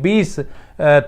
20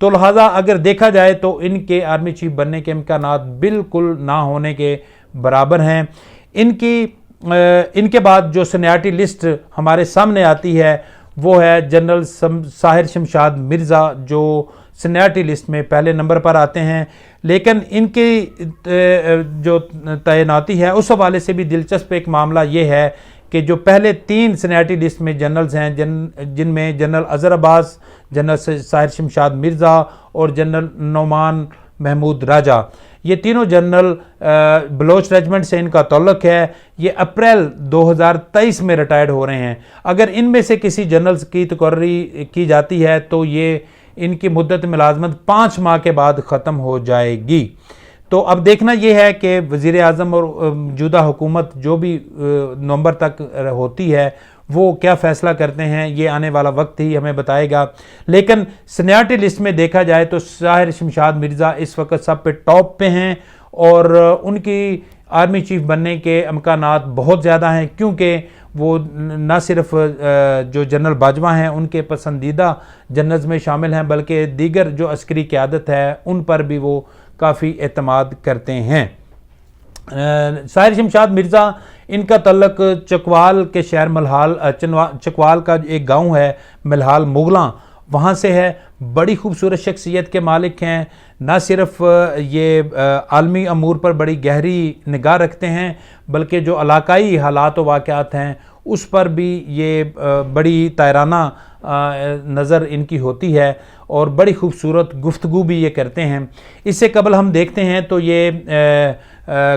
تو لہٰذا اگر دیکھا جائے تو ان کے آرمی چیف بننے کے امکانات بالکل نہ ہونے کے برابر ہیں۔ ان کے بعد جو سینیارٹی لسٹ ہمارے سامنے آتی ہے وہ ہے جنرل ساحر شمشاد مرزا، جو سینیارٹی لسٹ میں پہلے نمبر پر آتے ہیں، لیکن ان کی جو تعیناتی ہے اس حوالے سے بھی دلچسپ ایک معاملہ یہ ہے کہ جو پہلے 3 سینیارٹی لسٹ میں جنرلز ہیں جن میں جنرل اظہر عباس، جنرل ساحر شمشاد مرزا اور جنرل نعمان محمود راجہ، یہ تینوں جنرل بلوچ ریجمنٹ سے ان کا تعلق ہے۔ یہ اپریل 2023 میں ریٹائرڈ ہو رہے ہیں۔ اگر ان میں سے کسی جنرلز کی تقرری کی جاتی ہے تو یہ ان کی مدت ملازمت 5 ماہ کے بعد ختم ہو جائے گی۔ تو اب دیکھنا یہ ہے کہ وزیر اعظم اور موجودہ حکومت جو بھی نومبر تک ہوتی ہے وہ کیا فیصلہ کرتے ہیں، یہ آنے والا وقت ہی ہمیں بتائے گا۔ لیکن سینیارٹی لسٹ میں دیکھا جائے تو ساحر شمشاد مرزا اس وقت سب پہ ٹاپ پہ ہیں اور ان کی آرمی چیف بننے کے امکانات بہت زیادہ ہیں، کیونکہ وہ نہ صرف جو جنرل باجوہ ہیں ان کے پسندیدہ جنرلز میں شامل ہیں، بلکہ دیگر جو عسکری قیادت ہے ان پر بھی وہ کافی اعتماد کرتے ہیں۔ ساحر شمشاد مرزا، ان کا تعلق چکوال کے شہر ملہال، چکوال کا ایک گاؤں ہے ملہال مغلاں، وہاں سے ہے۔ بڑی خوبصورت شخصیت کے مالک ہیں، نہ صرف یہ عالمی امور پر بڑی گہری نگاہ رکھتے ہیں بلکہ جو علاقائی حالات و واقعات ہیں اس پر بھی یہ بڑی طائرانہ نظر ان کی ہوتی ہے اور بڑی خوبصورت گفتگو بھی یہ کرتے ہیں۔ اس سے قبل ہم دیکھتے ہیں تو یہ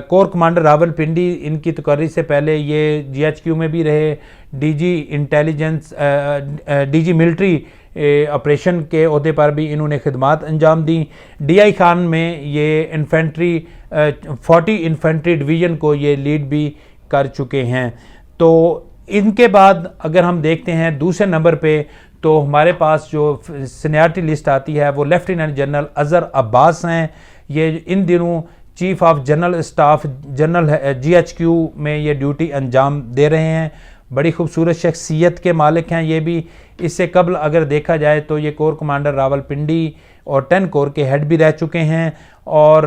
کور کمانڈر راول پنڈی، ان کی تقرری سے پہلے یہ GHQ میں بھی رہے، D G intelligence, D G military operation کے عہدے پر بھی انہوں نے خدمات انجام دیں۔ DI خان میں یہ انفینٹری 40 انفینٹری ڈویژن کو یہ لیڈ بھی کر چکے ہیں۔ تو ان کے بعد اگر ہم دیکھتے ہیں دوسرے نمبر پہ تو ہمارے پاس جو سینیارٹی لسٹ آتی ہے وہ لیفٹیننٹ جنرل اظہر عباس ہیں۔ یہ ان دنوں chief of general staff general GHQ میں یہ ڈیوٹی انجام دے رہے ہیں۔ بڑی خوبصورت شخصیت کے مالک ہیں یہ بھی۔ اس سے قبل اگر دیکھا جائے تو یہ کور کمانڈر راول پنڈی اور 10 کور کے ہیڈ بھی رہ چکے ہیں، اور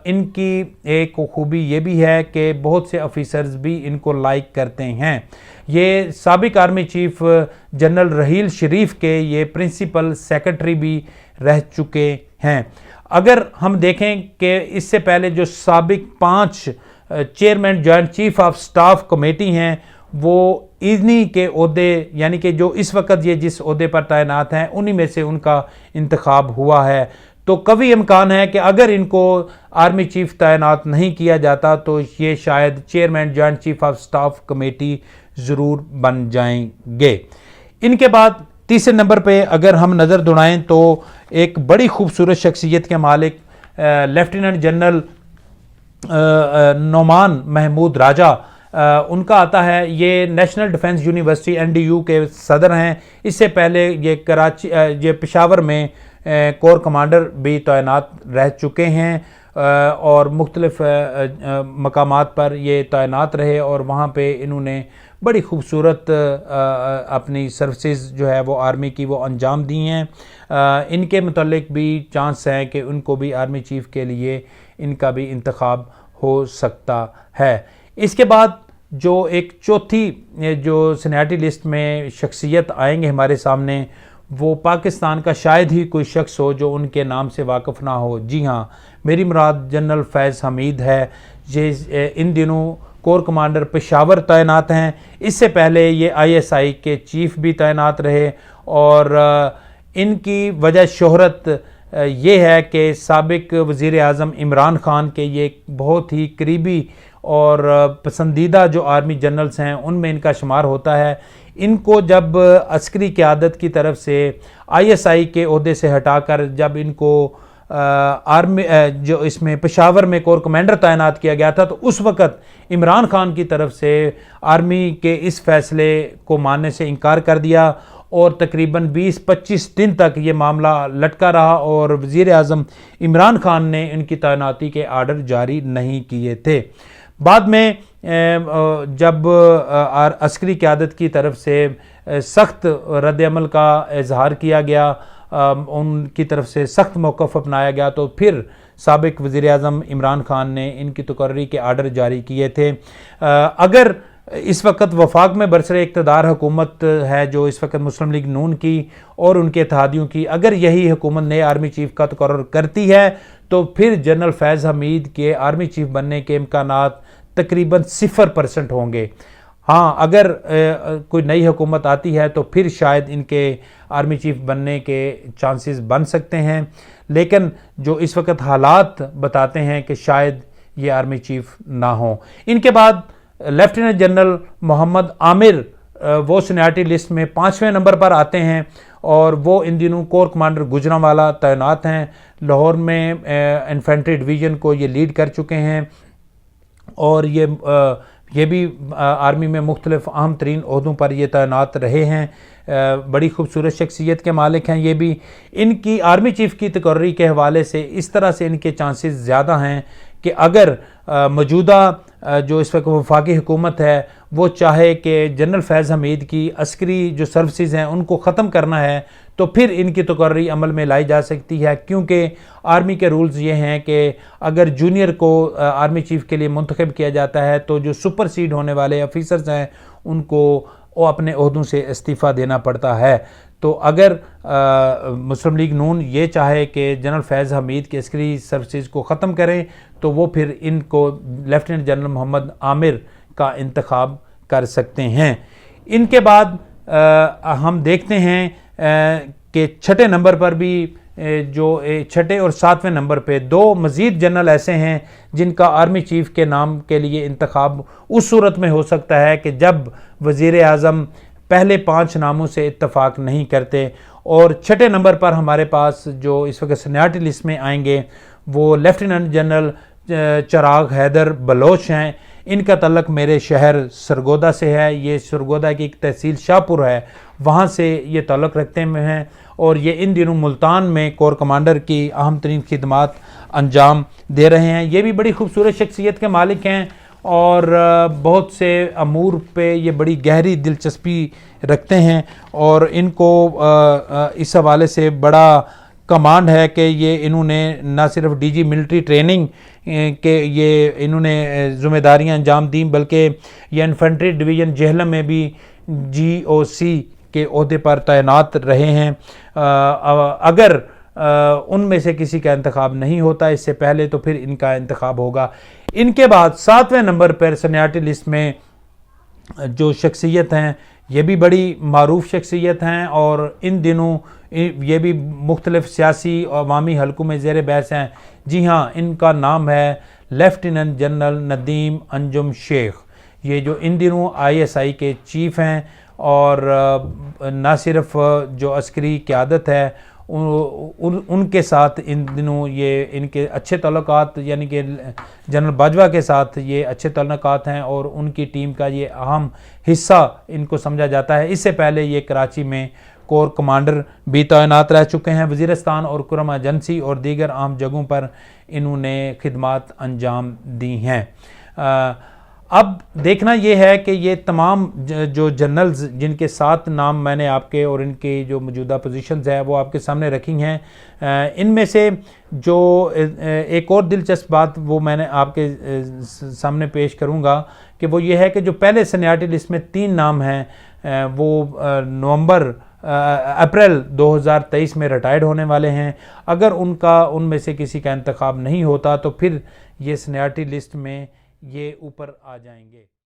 ان کی ایک خوبی یہ بھی ہے کہ بہت سے آفیسرز بھی ان کو لائک کرتے ہیں۔ یہ سابق آرمی چیف جنرل رحیل شریف کے یہ پرنسپل سیکرٹری بھی رہ چکے ہیں۔ اگر ہم دیکھیں کہ اس سے پہلے جو سابق 5 chairman joint chief of staff committee ہیں وہ ایزنی کے عہدے، یعنی کہ جو اس وقت یہ جس عہدے پر تعینات ہیں انہی میں سے ان کا انتخاب ہوا ہے۔ تو قوی امکان ہے کہ اگر ان کو آرمی چیف تعینات نہیں کیا جاتا تو یہ شاید chairman joint chief of staff committee ضرور بن جائیں گے۔ ان کے بعد تیسرے نمبر پہ اگر ہم نظر دوڑائیں تو ایک بڑی خوبصورت شخصیت کے مالک لیفٹیننٹ جنرل نعمان محمود راجہ، ان کا آتا ہے۔ یہ نیشنل ڈیفنس یونیورسٹی NDU کے صدر ہیں۔ اس سے پہلے یہ پشاور میں کور کمانڈر بھی تعینات رہ چکے ہیں اور مختلف مقامات پر یہ تعینات رہے اور وہاں پہ انہوں نے بڑی خوبصورت اپنی سروسز جو ہے وہ آرمی کی وہ انجام دی ہیں۔ ان کے متعلق بھی چانس ہے کہ ان کو بھی آرمی چیف کے لیے ان کا بھی انتخاب ہو سکتا ہے۔ اس کے بعد جو ایک چوتھی جو سینیارٹی لسٹ میں شخصیت آئیں گے ہمارے سامنے، وہ پاکستان کا شاید ہی کوئی شخص ہو جو ان کے نام سے واقف نہ ہو۔ جی ہاں، میری مراد جنرل فیض حمید ہے۔ یہ ان دنوں کور کمانڈر پشاور تعینات ہیں۔ اس سے پہلے یہ ISI کے چیف بھی تعینات رہے اور ان کی وجہ شہرت یہ ہے کہ سابق وزیر اعظم عمران خان کے یہ بہت ہی قریبی اور پسندیدہ جو آرمی جنرلز ہیں ان میں ان کا شمار ہوتا ہے۔ ان کو جب عسکری قیادت کی طرف سے ISI کے عہدے سے ہٹا کر جب ان کو آرمی جو اس میں پشاور میں کور کمانڈر تعینات کیا گیا تھا تو اس وقت عمران خان کی طرف سے آرمی کے اس فیصلے کو ماننے سے انکار کر دیا اور تقریباً 20-25 دن تک یہ معاملہ لٹکا رہا اور وزیر اعظم عمران خان نے ان کی تعیناتی کے آرڈر جاری نہیں کیے تھے۔ بعد میں جب عسکری قیادت کی طرف سے سخت رد عمل کا اظہار کیا گیا ان کی طرف سے سخت موقف اپنایا گیا تو پھر سابق وزیر اعظم عمران خان نے ان کی تقرری کے آرڈر جاری کیے تھے۔ اگر اس وقت وفاق میں برسر اقتدار حکومت ہے جو اس وقت مسلم لیگ نون کی اور ان کے اتحادیوں کی، اگر یہی حکومت نئے آرمی چیف کا تقرر کرتی ہے تو پھر جنرل فیض حمید کے آرمی چیف بننے کے امکانات تقریباً 0% ہوں گے۔ ہاں، اگر کوئی نئی حکومت آتی ہے تو پھر شاید ان کے آرمی چیف بننے کے چانسز بن سکتے ہیں، لیکن جو اس وقت حالات بتاتے ہیں کہ شاید یہ آرمی چیف نہ ہوں۔ ان کے بعد لیفٹیننٹ جنرل محمد عامر وہ سینیارٹی لسٹ میں 5ویں نمبر پر آتے ہیں، اور وہ ان دنوں کور کمانڈر گجرانوالہ تعینات ہیں۔ لاہور میں انفینٹری ڈویژن کو یہ لیڈ کر چکے ہیں، اور یہ بھی آرمی میں مختلف اہم ترین عہدوں پر یہ تعینات رہے ہیں۔ بڑی خوبصورت شخصیت کے مالک ہیں یہ بھی۔ ان کی آرمی چیف کی تقرری کے حوالے سے اس طرح سے ان کے چانسز زیادہ ہیں کہ اگر موجودہ جو اس وقت وفاقی حکومت ہے وہ چاہے کہ جنرل فیض حمید کی عسکری جو سروسز ہیں ان کو ختم کرنا ہے تو پھر ان کی تقرری عمل میں لائی جا سکتی ہے، کیونکہ آرمی کے رولز یہ ہیں کہ اگر جونیئر کو آرمی چیف کے لیے منتخب کیا جاتا ہے تو جو سپر سیڈ ہونے والے آفیسرز ہیں ان کو اپنے عہدوں سے استعفیٰ دینا پڑتا ہے۔ تو اگر مسلم لیگ نون یہ چاہے کہ جنرل فیض حمید کے عسکری سروسز کو ختم کریں تو وہ پھر ان کو لیفٹیننٹ جنرل محمد عامر کا انتخاب کر سکتے ہیں۔ ان کے بعد ہم دیکھتے ہیں کہ 6 نمبر پر بھی جو 6 اور 7ویں نمبر پہ 2 مزید جنرل ایسے ہیں جن کا آرمی چیف کے نام کے لیے انتخاب اس صورت میں ہو سکتا ہے کہ جب وزیر اعظم پہلے 5 ناموں سے اتفاق نہیں کرتے۔ اور 6 نمبر پر ہمارے پاس جو اس وقت سینیارٹی لسٹ میں آئیں گے وہ لیفٹیننٹ جنرل چراغ حیدر بلوچ ہیں۔ ان کا تعلق میرے شہر سرگودا سے ہے، یہ سرگودا کی ایک تحصیل شاہپور ہے، وہاں سے یہ تعلق رکھتے ہیں، اور یہ ان دنوں ملتان میں کور کمانڈر کی اہم ترین خدمات انجام دے رہے ہیں۔ یہ بھی بڑی خوبصورت شخصیت کے مالک ہیں اور بہت سے امور پہ یہ بڑی گہری دلچسپی رکھتے ہیں، اور ان کو اس حوالے سے بڑا کمانڈ ہے کہ یہ انہوں نے نہ صرف ڈی جی ملٹری ٹریننگ کے یہ انہوں نے ذمہ داریاں انجام دیں، بلکہ یہ انفینٹری ڈویژن جہلم میں بھی جی او سی کے عہدے پر تعینات رہے ہیں۔ اگر ان میں سے کسی کا انتخاب نہیں ہوتا اس سے پہلے تو پھر ان کا انتخاب ہوگا۔ ان کے بعد 7ویں نمبر پر سینیارٹی لسٹ میں جو شخصیت ہیں یہ بھی بڑی معروف شخصیت ہیں، اور ان دنوں یہ بھی مختلف سیاسی اور عوامی حلقوں میں زیر بحث ہیں۔ جی ہاں، ان کا نام ہے لیفٹیننٹ جنرل ندیم انجم شیخ، یہ جو ان دنوں ISI کے چیف ہیں، اور نہ صرف جو عسکری قیادت ہے ان کے ساتھ ان دنوں یہ ان کے اچھے تعلقات، یعنی کہ جنرل باجوہ کے ساتھ یہ اچھے تعلقات ہیں، اور ان کی ٹیم کا یہ اہم حصہ ان کو سمجھا جاتا ہے۔ اس سے پہلے یہ کراچی میں کور کمانڈر بھی تعینات رہ چکے ہیں۔ وزیرستان اور کرم ایجنسی اور دیگر اہم جگہوں پر انہوں نے خدمات انجام دی ہیں۔ اب دیکھنا یہ ہے کہ یہ تمام جو جنرلز جن کے 7 نام میں نے آپ کے اور ان کی جو موجودہ پوزیشنز ہیں وہ آپ کے سامنے رکھی ہیں، ان میں سے جو ایک اور دلچسپ بات وہ میں نے آپ کے سامنے پیش کروں گا کہ وہ یہ ہے کہ جو پہلے سینیارٹی لسٹ میں 3 نام ہیں وہ اپریل 2023 میں ریٹائرڈ ہونے والے ہیں۔ اگر ان میں سے کسی کا انتخاب نہیں ہوتا تو پھر یہ سینیارٹی لسٹ میں یہ اوپر آ جائیں گے۔